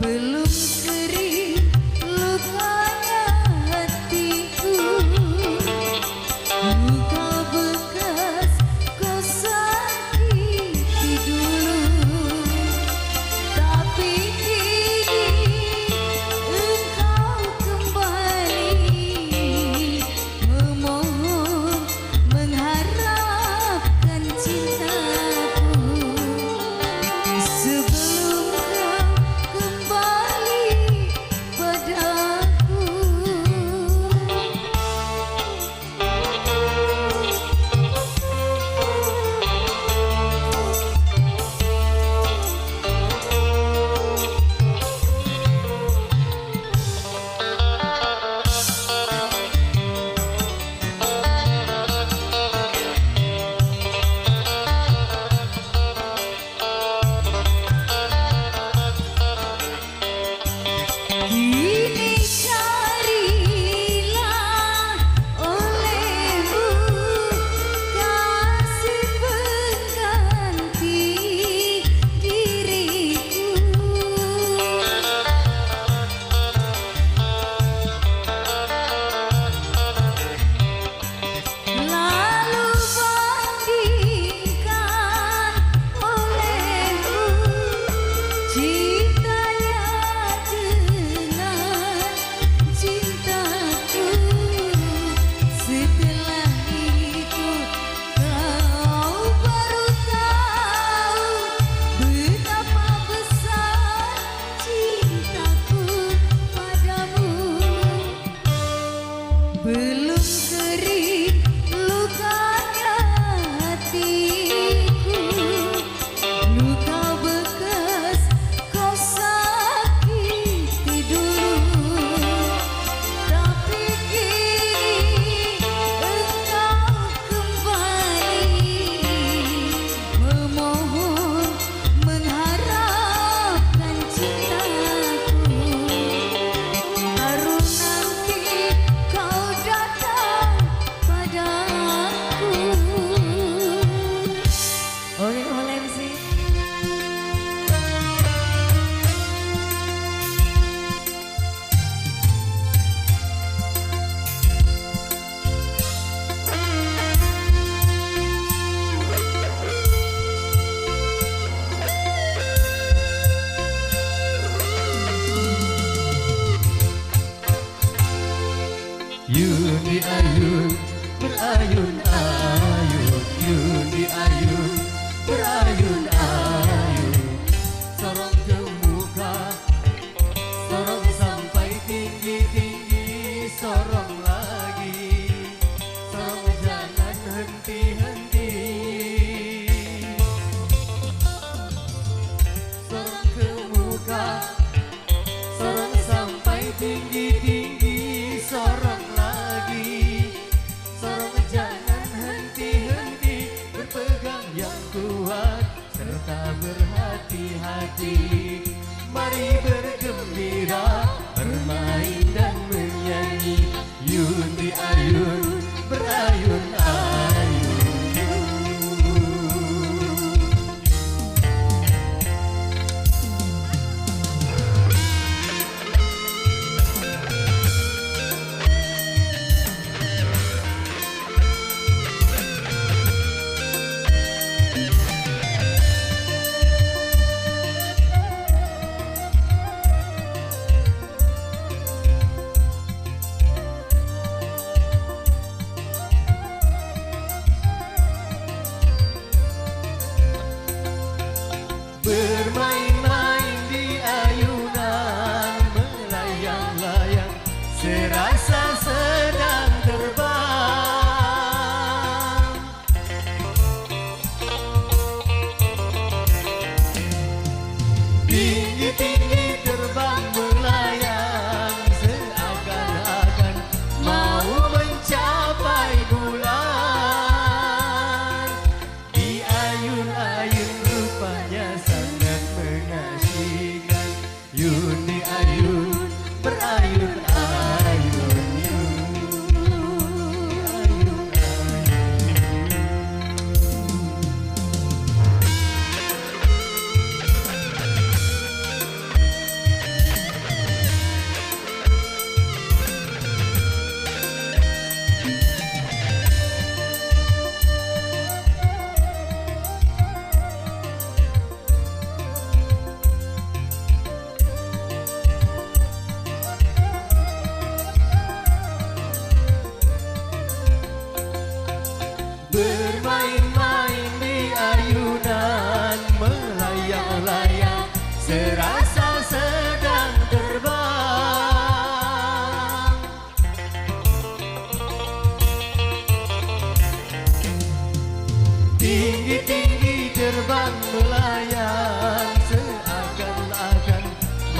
Belum kering lukanya hatiku, luka bekas kau sakiti dulu. Tapi kini engkau kembali memohon, mengharapkan cintaku. Sebelum kau kembali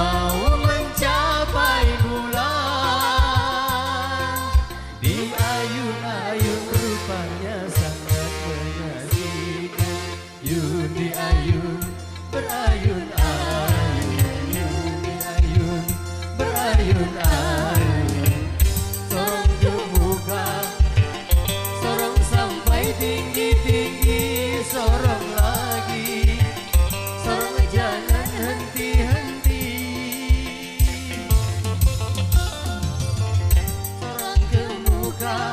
mau mencapai bulan. Di ayun-ayun rupanya sangat menyaksikan. Yun di ayun berayun-ayun, yun di ayun berayun-ayun. Sorong gemuka, sorong sampai tinggi-tinggi, sorong lagi, sorong jangan henti-henti. Sorong gemuka,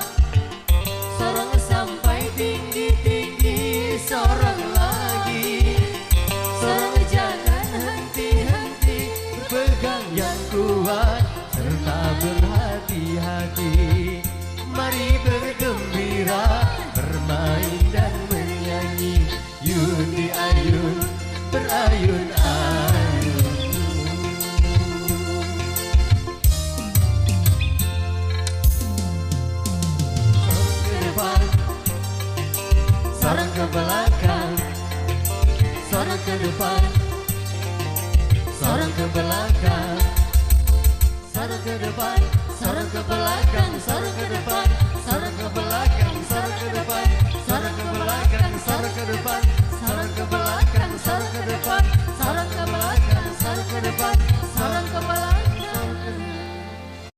sorong sampai tinggi-tinggi, sorong lagi, sorong jangan henti-henti. Berpegang yang kuat serta berhati-hati. Mari bergembira, bermain dan menyanyi. Yun di ayun berayun-ayun. Sorong ke depan, sorong ke belakang, sorong ke depan, sorong ke belakang, sorong ke depan, sorong ke belakang, sorong ke depan, sorong ke belakang, sorong ke depan, sorong ke belakang, sorong ke depan, sorong ke belakang, sorong ke depan, sorong ke belakang, sorong ke depan, sorong ke belakang.